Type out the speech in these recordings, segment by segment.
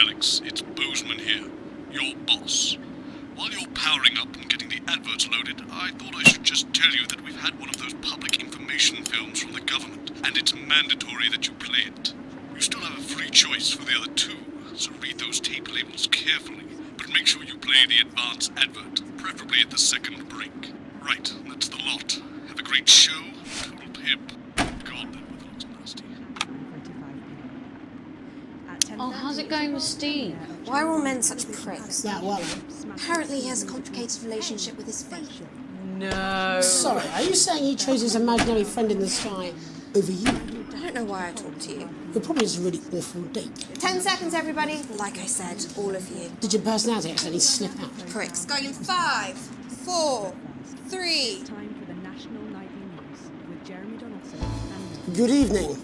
Alex, it's Bozeman here, your boss. While you're powering up and getting the adverts loaded, I thought I should just tell you that we've had one of those public information films from the government, and it's mandatory that you play it. You still have a free choice for the other two, so read those tape labels carefully, but make sure you play the advance advert, preferably at the second break. Right, that's the lot. Have a great show. Total pimp. God, that weather looks nasty. Oh, how's it going with Steve? Why are all men such pricks? Yeah, well, Apparently he has a complicated relationship with his fate. No. sorry, are you saying he chose his imaginary friend in the sky over you? I don't know why I talk to you. You're probably just a really awful date. 10 seconds, everybody. Like I said, all of you. Did your personality accidentally slip out? Pricks. Going in 5, 4, 3. Time for the National Nightly News with Jeremy Donaldson and... Good evening.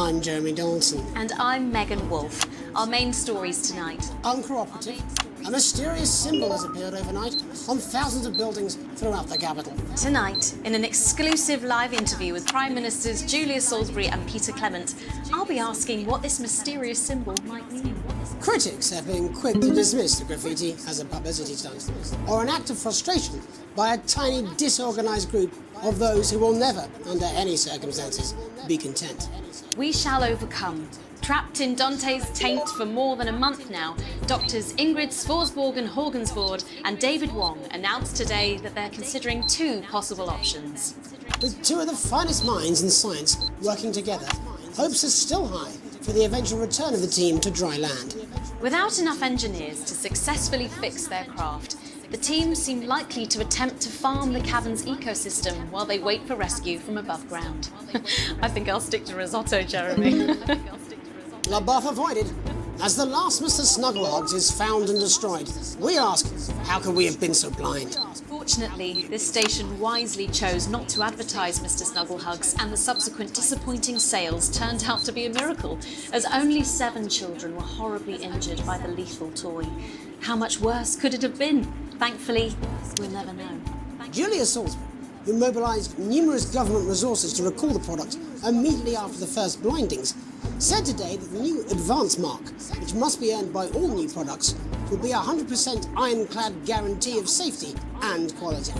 I'm Jeremy Donaldson. And I'm Megan Wolfe. Our main stories tonight. Uncooperative. A mysterious symbol has appeared overnight on thousands of buildings throughout the capital. Tonight, in an exclusive live interview with Prime Ministers Julia Salisbury and Peter Clement, I'll be asking what this mysterious symbol might mean. Critics have been quick to dismiss the graffiti as a publicity stunt, or an act of frustration by a tiny, disorganised group of those who will never, under any circumstances, be content. We shall overcome. Trapped in Dante's taint for more than a month now, doctors Ingrid Svorsborg-Horgensvoord and David Wong announced today that they're considering 2 possible options. With 2 of the finest minds in science working together, hopes are still high for the eventual return of the team to dry land. Without enough engineers to successfully fix their craft, the team seem likely to attempt to farm the cavern's ecosystem while they wait for rescue from above ground. I think I'll stick to risotto, Jeremy. LaBeouf avoided. As the last Mr. Snugglehogs is found and destroyed, we ask, how could we have been so blind? Fortunately, this station wisely chose not to advertise Mr. Snugglehugs, and the subsequent disappointing sales turned out to be a miracle, as only 7 children were horribly injured by the lethal toy. How much worse could it have been? Thankfully, we'll never know. Julia Salisbury, who mobilised numerous government resources to recall the product immediately after the first blindings, said today that the new advance mark, which must be earned by all new products, will be a 100% ironclad guarantee of safety and quality.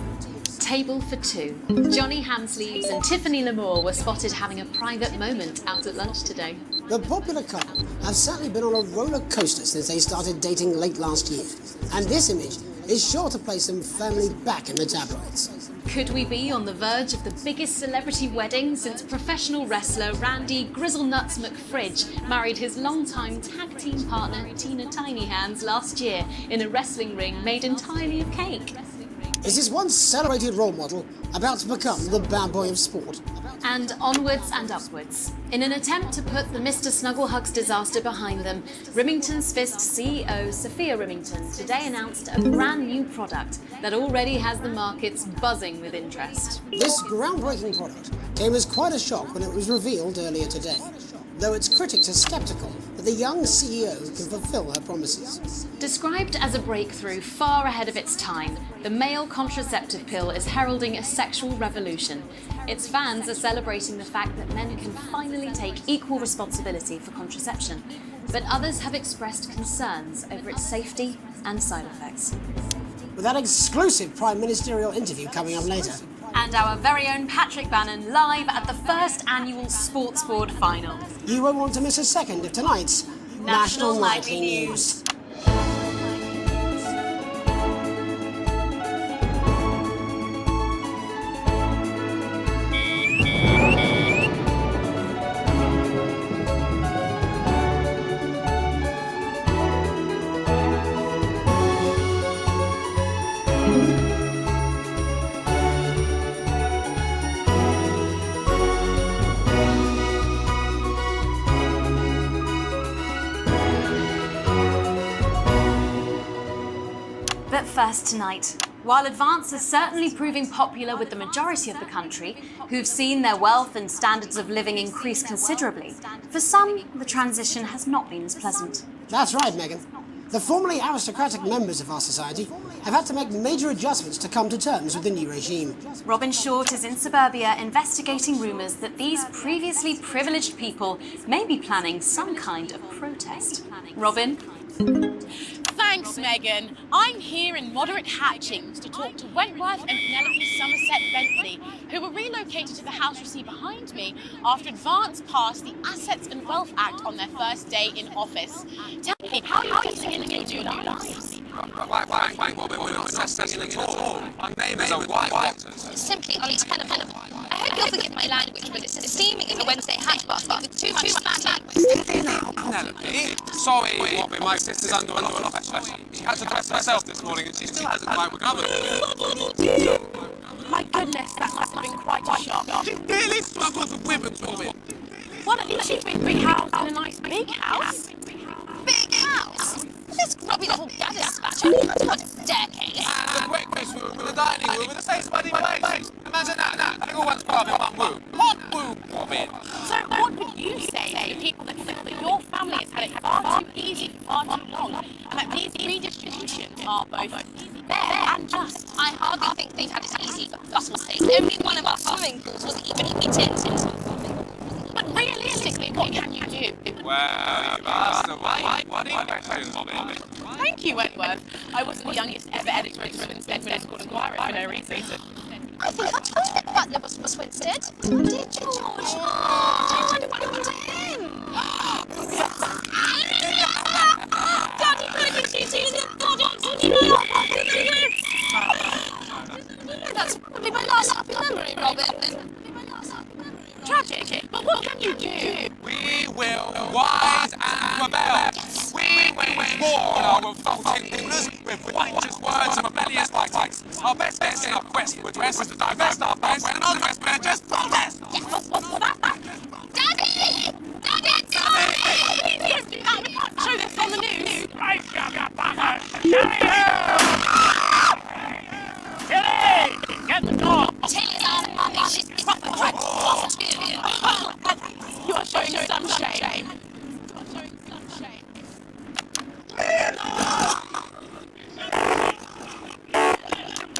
Table for 2. Johnny Hamsleeves and Tiffany Lamore were spotted having a private moment out at lunch today. The popular couple have certainly been on a roller coaster since they started dating late last year, and this image is sure to place them firmly back in the tabloids. Could we be on the verge of the biggest celebrity wedding since professional wrestler Randy Grizzlenuts McFridge married his longtime tag team partner Tina Tiny Hands last year in a wrestling ring made entirely of cake? Is this once celebrated role model about to become the bad boy of sport? And onwards and upwards. In an attempt to put the Mr. Snugglehugs disaster behind them, Rimington's Fist CEO Sophia Rimington today announced a brand new product that already has the markets buzzing with interest. This groundbreaking product came as quite a shock when it was revealed earlier today, though its critics are sceptical that the young CEO can fulfill her promises. Described as a breakthrough far ahead of its time, the male contraceptive pill is heralding a sexual revolution. Its fans are celebrating the fact that men can finally take equal responsibility for contraception, but others have expressed concerns over its safety and side effects. With that exclusive Prime Ministerial interview coming up later. And our very own Patrick Bannon live at the first annual Sports Board final. You won't want to miss a second of tonight's National Nightly News. But first tonight, while Advance is certainly proving popular with the majority of the country, who've seen their wealth and standards of living increase considerably, for some, the transition has not been as pleasant. That's right, Megan. The formerly aristocratic members of our society have had to make major adjustments to come to terms with the new regime. Robin Short is in suburbia investigating rumours that these previously privileged people may be planning some kind of protest. Robin? Thanks, Megan. I'm here in Moderate Hatchings to talk to Wentworth and Penelope Somerset Bentley, who were relocated to the house you see behind me after Advance passed the Assets and Wealth Act on their first day in office. Tell me, how are you fitting in your new lives? Wait, we're not assessing at all. My name is a white. Simply untenable. I hope you'll forgive my language, but it's steaming as a Wednesday hat basket with too much fat. Penelope, sorry, Bobby, my sister's under a lot of pressure. She had to dress herself this morning and she still hasn't quite recovered. My goodness, that must have been quite a shock. She really struggles with women, Bobby. Well, at least she's been rehoused in a nice big house. Big house? This grubby little gather spatcher on a staircase. And a quick wish room with a dining room with a space buddy place. Imagine that. Everyone's carving one room. One room, Bobby. So what would you say to people that feel that your family has had it far too easy for far too long, and that these redistributions are both fair and just? I hardly think they've had it easy for fuss's sake. Only one of our swimming pools was even heated. But realistically, what can you do? Well, you've asked the right question, Bobby. Thank you, Wentworth. I wasn't the youngest ever editor of Swinstead Medical Inquiry for no reason. I think I told you Butler was Swinstead. Did George? Oh, I wonder what him. Daddy, that's probably my last happy memory, Robin. Tragic, but what can you do? We will rise and rebel. We will war on our revolting rulers with righteous words and rebellious fighting. Our best bet in our quest to address is to divest our best and unrest managers protest. Daddy! We can't do that. We can't show this on the news. Tilly! Get the dog! Tilly's our mummy. She's proper dreadful. You are showing some shame.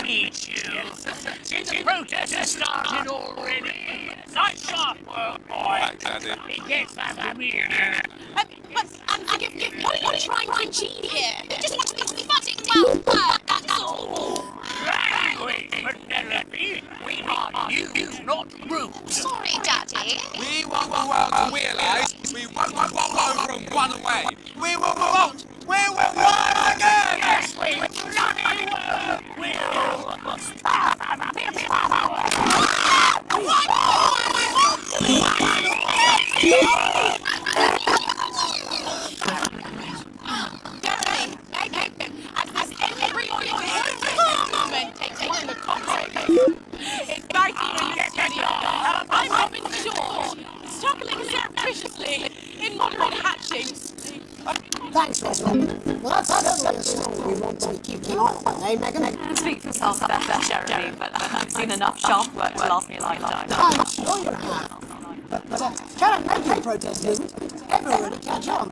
Meet you. The protest has started already. Nice sharp work, boy. Right, Daddy. It gets after me now. What are you trying to achieve here? We just want to be fighting well. That's all. Language, Penelope. We are news, not rules. Sorry, Daddy. We want the world to realise we won't roll over and run away. We will revolt. We will rise again. Yes, we bloody well will. It's biting in the studio. I'm Robin Short, struggling surreptitiously in Moderate Hatchings. Thanks, Robin. Well, that's definitely a story we want to be keeping an eye on, eh, Megan? Speak for yourself, Jeremy, but I've seen enough sharp work to last me a lifetime. I'm sure you have. But can a making protest movement ever really catch on?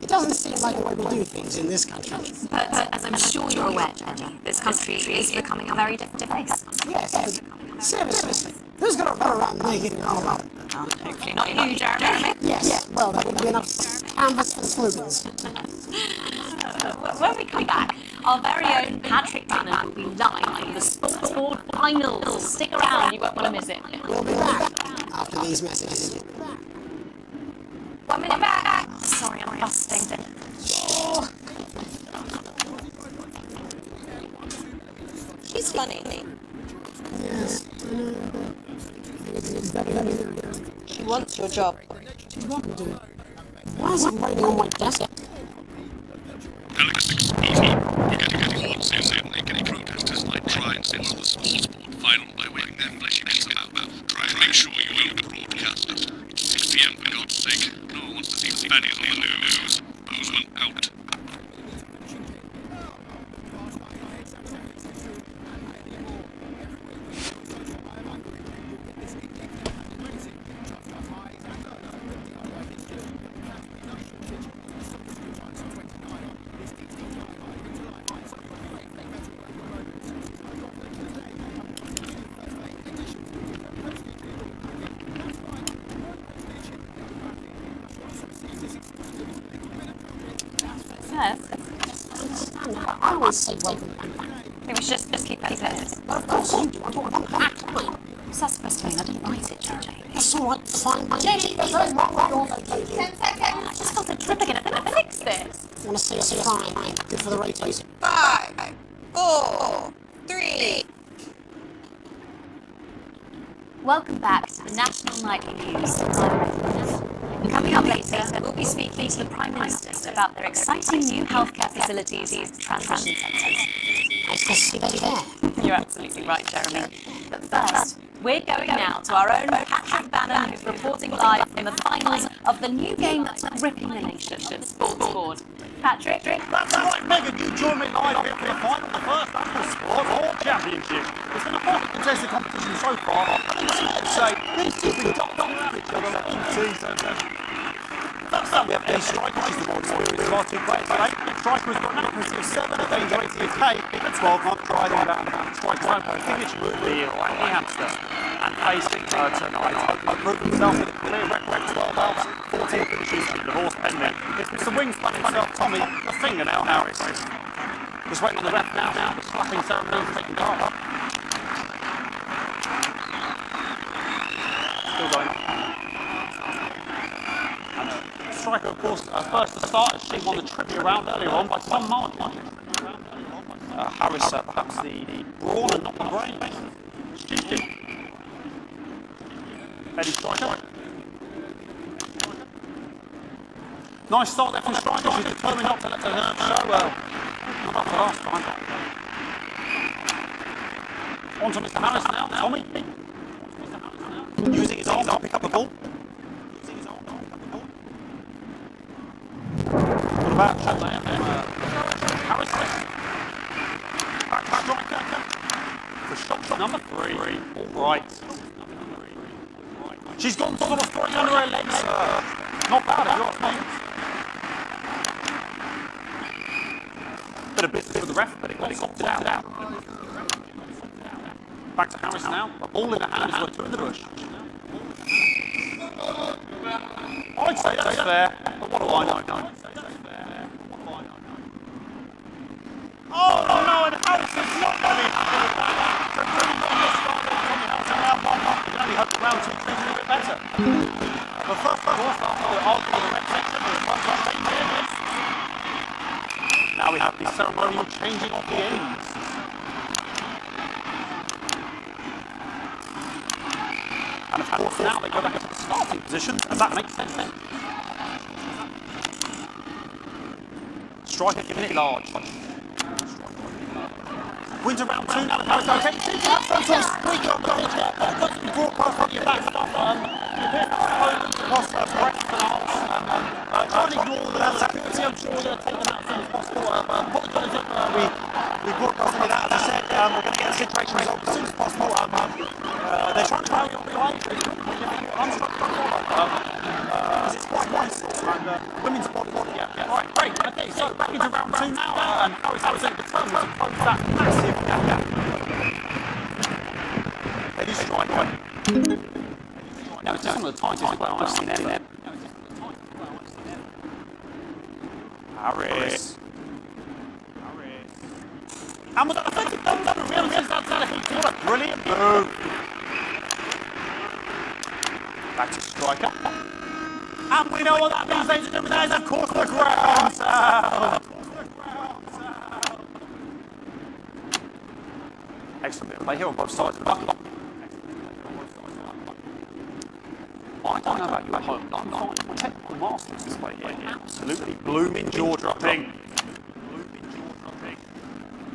It doesn't seem like the way we do things in this country. But as I'm sure you're aware, Jenny, this country is becoming a very different place. Yes, but seriously, who's going to run around making an all about it? Hopefully not you, Jeremy. Yes, well, that would be enough canvas for slogans. When we come back, our very own Patrick Bannon will be live for the Sports Board Finals. Stick around, you won't want to miss it. We'll be back after these messages. 1 minute back. Sorry, I'm busting. She's funny. Yes. She wants your job. Why is it raining on my desk? Delegates, excuse me. We're getting reports saying that any protesters might try and censor the sports board final by waving their fleshy necks about. Try and make sure you know the broadcaster. It's 6 p.m. for God's sake. No one wants to see fannies on the news. Bozeman out. Yes. I always say welcome. Maybe we should just keep that close. Well, of course you do. I don't want that. What's that supposed to mean? I didn't write it, JJ. That's all right. Fine. Jenny, there's nothing wrong with your location. 10 seconds. I just got a trip again. I'm going to fix this. I want to see us fine. Good for the ratings. 5, 4, 3. Welcome back to the National Nightly News. I'm Rose. Coming up later, we'll be speaking to the Prime Ministers about their exciting new healthcare facilities and transition centres. Nice to see you there. You're absolutely right, Jeremy. But first, we're going now to our own Patrick Bannon, who's reporting live from the finals of the new game that's gripping the nation, Sports Board. Patrick? That's right, Megan. You join me live here for the final of the first annual Sport Hall Championship. It's been a highly contested competition so far, and it's safe to say these two have been ducked on at each other all season. First up, we have Eddie Striker, which is the more experienced of our two players today. Striker has got an accuracy of 7, a danger rating of K, in a 12-month trial round. Striker's own signature move, the Lightning Hamster. And facing tonight, I've proved himself with a clear record, 12 outs, 14 finishes, and divorce pending. It's Mr. Wingspan himself, Tommy, the fingernail Harris. Just waiting on the ref now, the slapping ceremony is taking guard up. Still going on. Striker, of course, first to start, as she won the trivia round earlier on by some margin. Harris, perhaps the brawn and not the brains. Cheeky. Eddie Striker. Nice start there from Striker. She's determined not to let her nerves show. Not after last time. On to Mr. Harris now. Tommy. Using his arm to pick up the ball. What about shot there? Harris. Back Striker. For shot number 3. All right. She's got sort of throwing under her legs. Not bad, if you ask me. Bit of business with the ref, but it got opted out. Back to Harris now. The ball in the hand is worth 2 in the bush. I'd say that's fair, but what do I know? Oh no, and Harris is not going to you can only hope that round 2 treats a little bit better. But first, of course, after the argue with the red section, there's one last thing here. Now we have the ceremonial changing of the ends. And of course, now they go back into the starting positions, and that makes sense then. Striker giving it large. Wins around 2 now, and Harris okay. Seems to have some sort of streak on the broadcast on your back. You appear to have moments across breadth and arms. Try and ignore the accuracy. I'm sure we're going to take them out as soon as possible. Apologise if we broadcast any of that. As I said, we're going to get the situation resolved as soon as possible. They're trying to carry on behind. I'm struggling because it's quite nice. And women's body. Yeah. All right, great. Okay, so back into round 2 now. And Harris determined to close that massive gap. Eddie Striker. Now it's some of the tightest player I've seen ever. Harris. And was that effective? No, really is outside of heat. What a brilliant move. Back to Striker. And we know what that means, ladies and gentlemen. That is, of course, the ground sound. Excellent bit of play here on both sides of the bucket. I don't know about you at home, but I'm finding technical masters display here. Absolutely blooming jaw-dropping.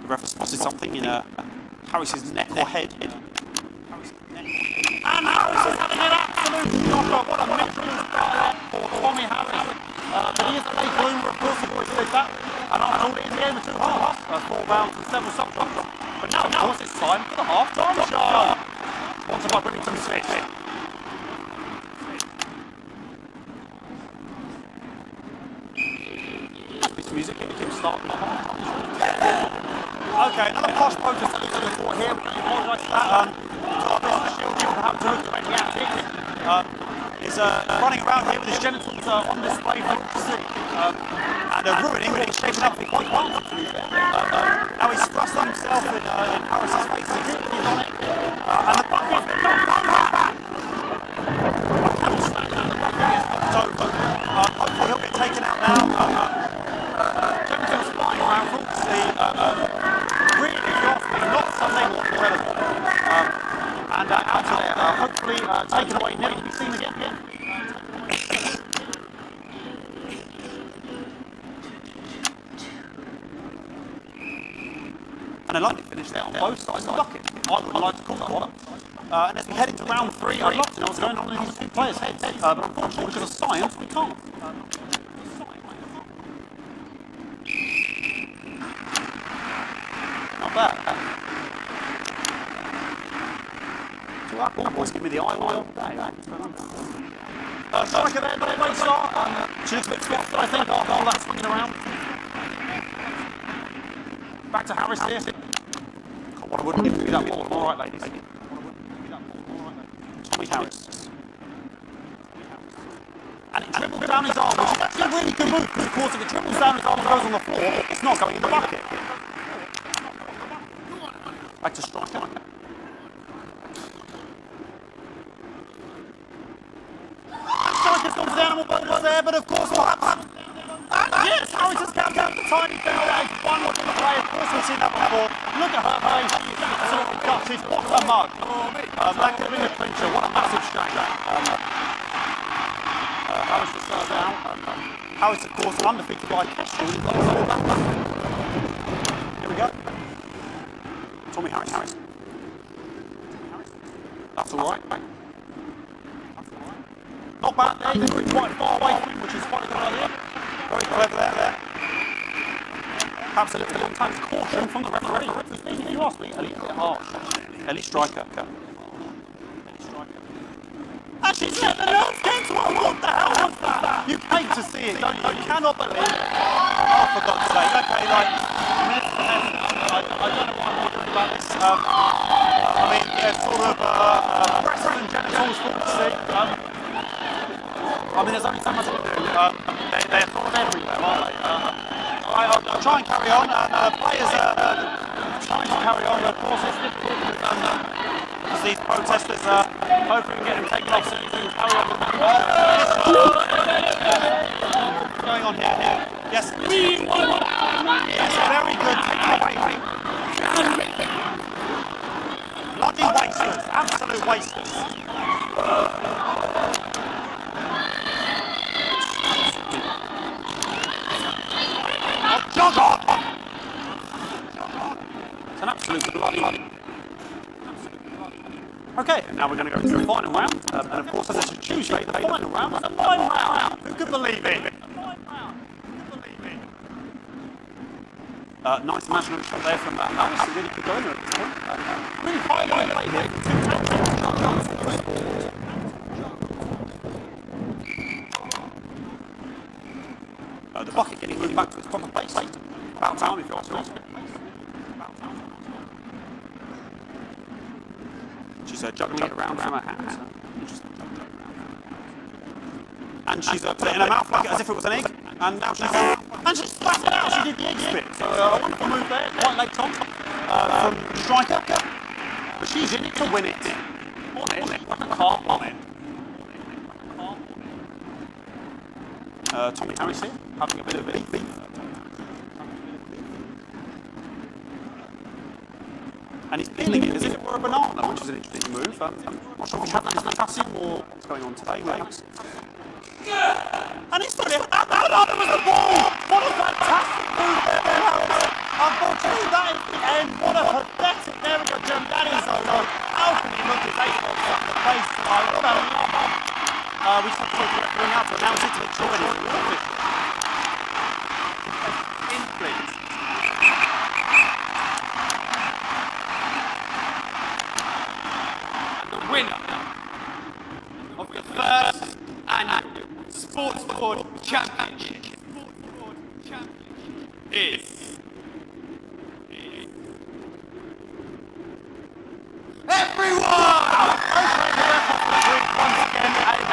The ref has spotted something in Harris's neck or head. And Harris is having an absolute knocker. What a Michelin star for Tommy Harris. But he is a late bloomer, of course, he's always said that. And I told it in the game of 2 halves, 4 rounds and several subjects. But now, of course, it's time for the half-time show. Sponsored by Bridlington Smith. Music in the start. Okay, another posh protest that looks like a here. I apologise for that. Shield people have to look at the is running around here with his genitals on display for you to see. And and ruining what was shaping up to be quite well. Now he's thrust on himself in Harris's face. He's on it. And the bucket is not back. I cannot stand that. The bucket is knocked over. Hopefully he'll get taken out now. Jefferson's flying around for all to see. Really, if you ask me, not Sunday morning relevant. And out of there, hopefully taken away, never to be seen again. And a lovely finish there on both sides of the bucket. I would like to call that one. And as we head into round 3, I'd love to know what's going on in these two players' heads. But unfortunately, because of science, we can't. Not bad. So that ball boys give me the eye all day. Striker there, not a great start. She looks a bit soft, I think, after all that swinging around. Back to Harris here. God, what I wouldn't give you that ball. All right, ladies. Tommy Harris. And it dribbles down his arm, which is actually a really good move, because of course if it dribbles down his arm and goes on the floor, it's not going in the bucket. Back to striker. Striker's gone for the animal ball there, but of course what happens? Yes, Harris has counted out the tiny foul. That is one watching the play. Of course we've seen that before. Look at her face. She's absolutely gutted. What a mug. That could have been a clincher. What a massive shame. Harris will serve out. Harris, of course, an undefeated by Kestrel. Here we go. Tommy Harris. That's all right. Not bad there. He's going quite far away from him, which is quite a good idea. Very clever there. Perhaps a little bit of caution from the referee. If you ask me, a little bit harsh. Ellie Striker. And she's let the nerves get to her. What the hell was that? You hate to see it, don't you? You cannot believe it. Oh, for God's sake. Okay, like, I don't know what I'm wondering about this. I mean, they're sort of breasts and genitals for to see. I mean, there's only so much to do. They're sort of everywhere, aren't they? I'll try and carry on. Players are trying to carry on, but of course it's difficult because these protesters hoping to get them taken off so they can carry on with that. What's going on here? Yes. Yes, very good. Take it away. Bloody wasters. Absolute wasters. Jog on! It's an absolute bloody. Okay, now we're going to go into the final round. And of course, as it's a Tuesday, the final round is a live round. Who could believe it? Nice imaginary shot there from Alice. Really could go in there at this point. Really high play here. The bucket getting really back to its proper place. About time, if you ask me. She's juggling it around from her hands. And she's put it in her mouth like it as if it was an egg. And now she's spat it out. She did the egg spit. So a wonderful move there. Quite late on from striker. But she's in it to win it. On it. Like a car on it. Tommy Harris here, having a bit of beef. And he's peeling it as if it were a banana, which is an interesting move. I'm not sure if we have that in potassium or what's going on today, perhaps. And he's put it out there was the ball! What a fantastic move there! Unfortunately, that is the end. What a pathetic, there we go, Jim, that is so low. How can you look at that on the face? What a lump. We just have to take the referee out to announce it to make sure it is official. In, please. And the winner of the first annual Sports Board Championship is everyone!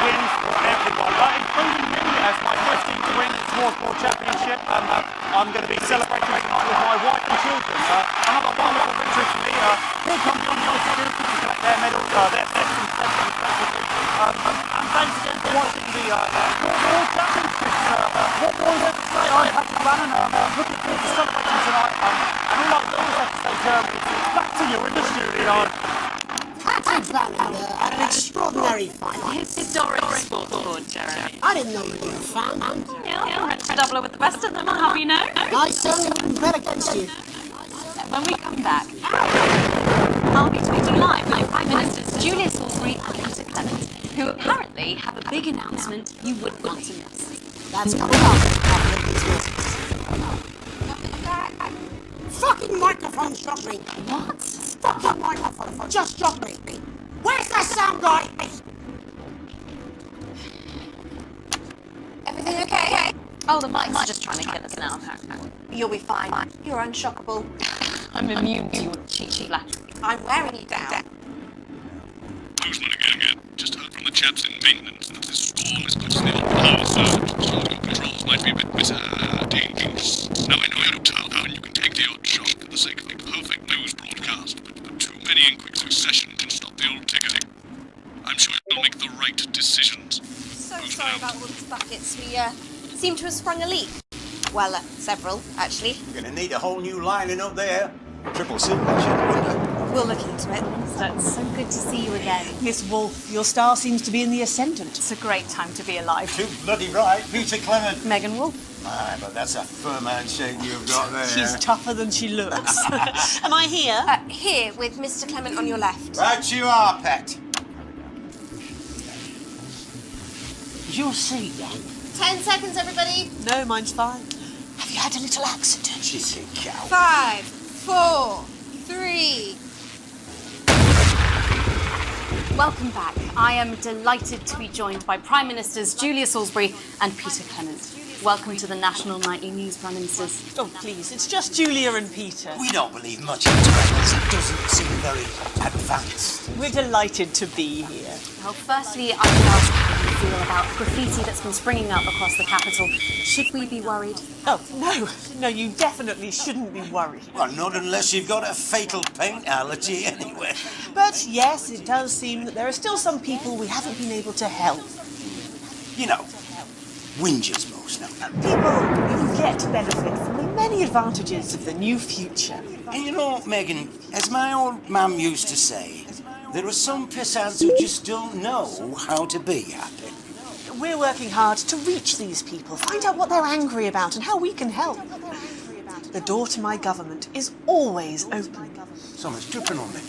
Wins for everyone, including me as my first team to win the Sports Board Championship. I'm going to be celebrating tonight with my wife and children. Another wonderful victory for me. Here come the Australian to collect their medal, their medals and thanks again for watching the World Championships. What more is there to say? I'm Patrick Bannon. Looking forward to celebrating tonight. And all I always have to say, Jeremy, is back to you in the studio. Patrick Bannon, an extraordinary final. Historic sport, Jeremy. I didn't know you were a fan. Yeah, French doubler with the best of them, I'll have you know. I certainly wouldn't bet against you. When we come back, I'll be tweeting live with Prime Ministers Julia Salisbury and Peter Clement, who apparently have a big announcement you wouldn't want to miss. That's coming up after these messages. Fucking microphone shot me. What? Fucking microphone just shot me. Where's that sound guy? Everything okay? Oh, the mic's just trying to kill us now, apparently. You'll be fine. You're unshockable. I'm immune to your cheeky flattery. I'm wearing you down. Postman again. Just heard from the chaps in maintenance that this storm is causing the old power surge, so your controls might be a bit dangerous. Now I know you're a town and you can take the odd shot for the sake of a perfect news broadcast, but too many in quick succession can stop the old ticketing. I'm sure you'll make the right decisions. So sorry about all these buckets. We seem to have sprung a leak. Well, several, actually. You're going to need a whole new lining up there. Triple silver, wouldn't We'll look into it. So it's so good to see you again. Miss Wolfe, your star seems to be in the ascendant. It's a great time to be alive. Too bloody right. Peter Clement. Megan Wolfe. Aye, but that's a firm handshake you've got there. She's tougher than she looks. Am I here? Here, with Mr. Clement on your left. Right you are, pet. Is your seat down? 10 seconds, everybody. No, mine's fine. Have you had a little accident? She's a cow. 5, 4, 3. Welcome back. I am delighted to be joined by Prime Ministers Julia Salisbury and Peter Clement. Welcome to the National Nightly News, Prime Ministers. Oh, please, it's just Julia and Peter. We don't believe much in titles. It doesn't seem very advanced. We're delighted to be here. Well, firstly, I would ask how you feel about graffiti that's been springing up across the capital. Should we be worried? Oh, no, you definitely shouldn't be worried. Well, not unless you've got a fatal paint allergy anyway. But yes, it does seem that there are still some people we haven't been able to help. You know, whingers most now. People who get to benefit from the many advantages of the new future. And you know, Megan, as my old mum used to say, there are some pissants who just don't know how to be happy. We're working hard to reach these people, find out what they're angry about and how we can help. The door to my government is always open. Someone's dripping on me.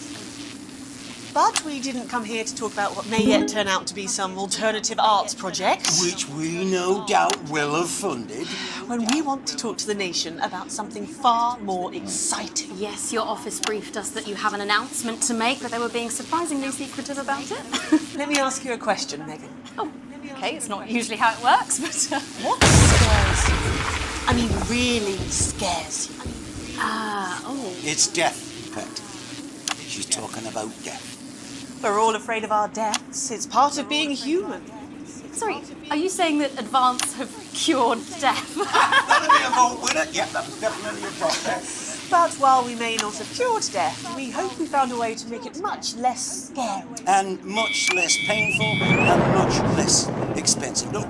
But we didn't come here to talk about what may yet turn out to be some alternative arts project. Which we no doubt will have funded. When we want to talk to the nation about something far more exciting. Yes, your office briefed us that you have an announcement to make, but they were being surprisingly secretive about it. Let me ask you a question, Megan. Oh, okay, it's not usually how it works, but... What scares you? I mean, really scares you? It's death, pet. She's talking about death. We're all afraid of our deaths. It's part of being human. Sorry, are you saying that advance have cured death? That'll be a vote winner. Yeah, that's definitely a vote there. But while we may not have cured death, we hope we found a way to make it much less scary. And much less painful and much less expensive. Look,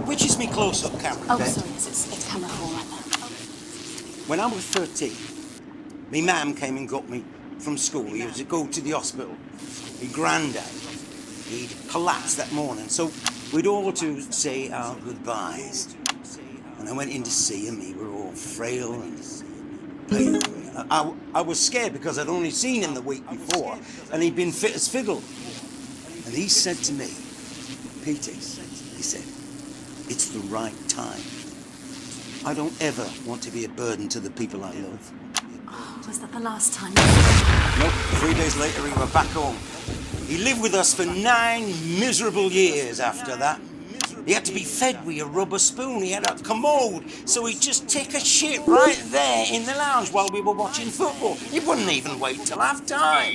which is me close-up camera? Oh, there? sorry, it's camera 4 right there. When I was 13, me mum came and got me from school. He was to go to the hospital. My granddad, he'd collapsed that morning, so we'd all to say our goodbyes. When I went in to see him, he were all frail and pale. I was scared because I'd only seen him the week before, and he'd been fit as fiddle. And he said to me, Peter, he said, it's the right time. I don't ever want to be a burden to the people I love. Oh, was that the last time? Nope, 3 days later we were back home. He lived with us for 9 miserable years after that. He had to be fed with a rubber spoon. He had a commode, so he'd just take a shit right there in the lounge while we were watching football. He wouldn't even wait till half-time.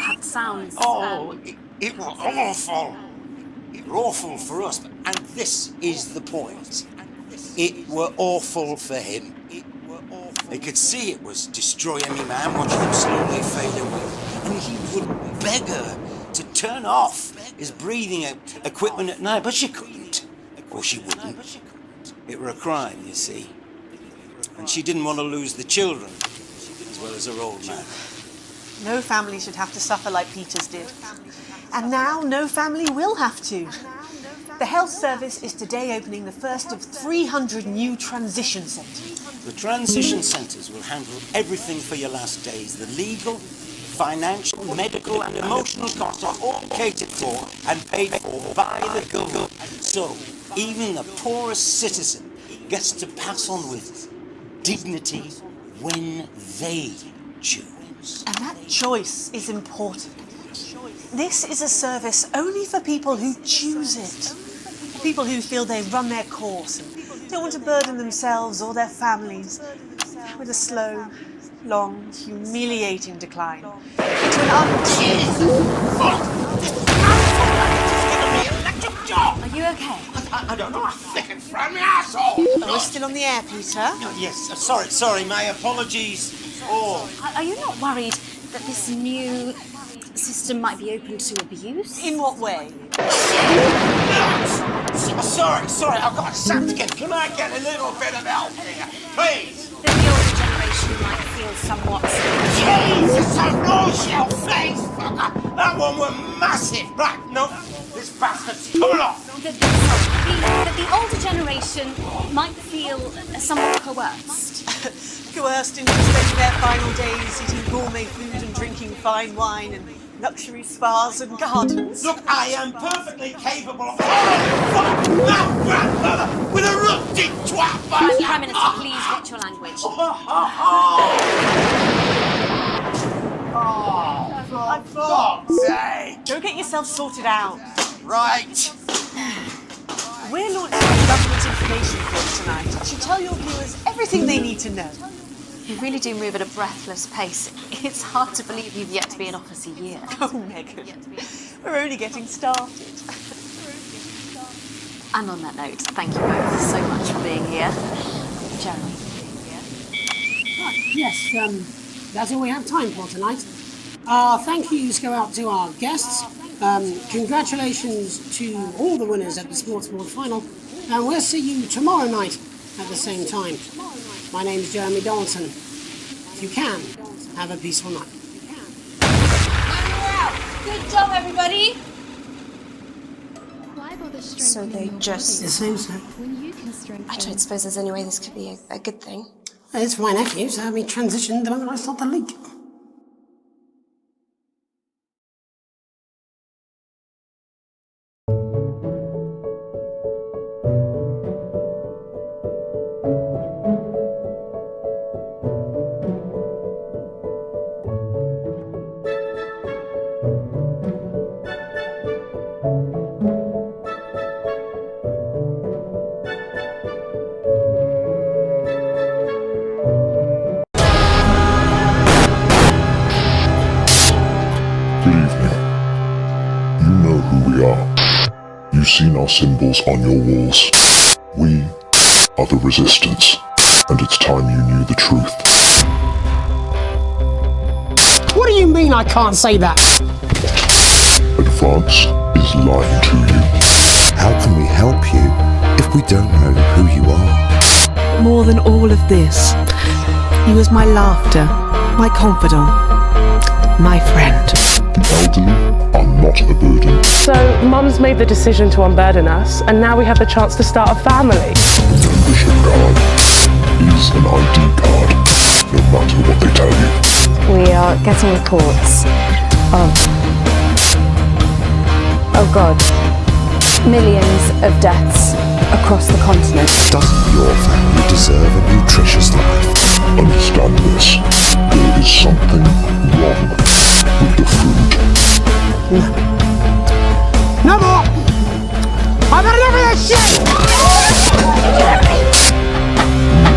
That sounds... It was awful. It was awful for us, and this is the point. It were awful for him. He could see it was destroying me, man, watching him slowly fade away. And he would beg her to turn off his breathing equipment at night, but she couldn't. Or she wouldn't. It were a crime, you see. And she didn't want to lose the children, as well as her old man. No family should have to suffer like Peter's did. And now no family will have to. The health service is today opening the first of 300 new transition centres. The transition centres will handle everything for your last days. The legal, financial, medical and emotional costs are all catered for and paid for by the government. So even the poorest citizen gets to pass on with dignity when they choose. And that choice is important. This is a service only for people who choose it. People who feel they've run their course and don't want to burden themselves or their families with a slow, long, humiliating decline into an Are you okay? I don't know, I think it's from my asshole. Are we still on the air, Peter? Yes, sorry, my apologies. Oh. Are you not worried that this new system might be open to abuse? In what way? Sorry, I've got something to get. Can I get a little bit of help here, please? That the older generation might feel somewhat... Jesus, I know your face, fucker! That one was massive! Right, no, this bastard's coming off! That the older generation might feel somewhat coerced. Coerced into spending their final days eating gourmet food and drinking fine wine and luxury spas and gardens. Look, I am perfectly capable of that grandmother with a rusty twat! Prime Minister, please watch your language. For God's sake! Go get yourself sorted out. Right. We're launching a government information course tonight. It should tell your viewers everything they need to know. You really do move at a breathless pace. It's hard to believe you've yet to be in office a year. Oh, Megan, we're only getting started. And on that note, thank you both so much for being here. Jeremy. Right, yes, that's all we have time for tonight. Thank yous go out to our guests. Congratulations to all the winners at the Sports Board Final. And we'll see you tomorrow night at the same time. My name's Jeremy Donaldson. If you can, have a peaceful night. Good job, everybody. Why bother So they just... It seems so. when you can strengthen? I don't suppose there's any way this could be a good thing. It's for my nephew, so we transitioned the moment I saw the leak. You've seen our symbols on your walls. We are the Resistance, and it's time you knew the truth. What do you mean I can't say that? Advance is lying to you. How can we help you if we don't know who you are? More than all of this, he was my laughter, my confidant, my friend. The elderly are not a burden. So, Mum's made the decision to unburden us, and now we have the chance to start a family. The membership card is an ID card, no matter what they tell you. We are getting reports of, oh God, millions of deaths across the continent. Doesn't your family deserve a nutritious life? Understand this. There is something wrong with the food. No more! I've had enough of this shit! We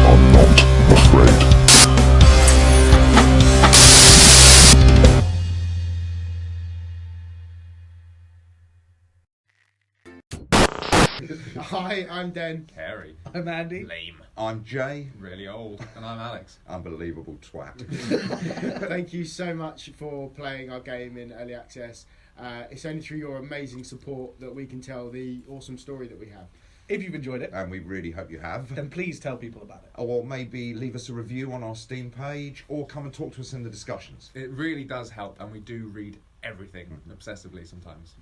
are not afraid. Hi, I'm Den. Carey. I'm Andy. Lame. I'm Jay. Really old. And I'm Alex. Unbelievable twat. Thank you so much for playing our game in early access. It's only through your amazing support that we can tell the awesome story that we have. If you've enjoyed it, And we really hope you have. then please tell people about it. Or maybe leave us a review on our Steam page, or come and talk to us in the discussions. It really does help, and we do read everything obsessively sometimes.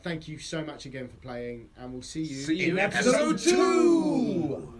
Thank you so much again for playing, and we'll see you See you in episode 2!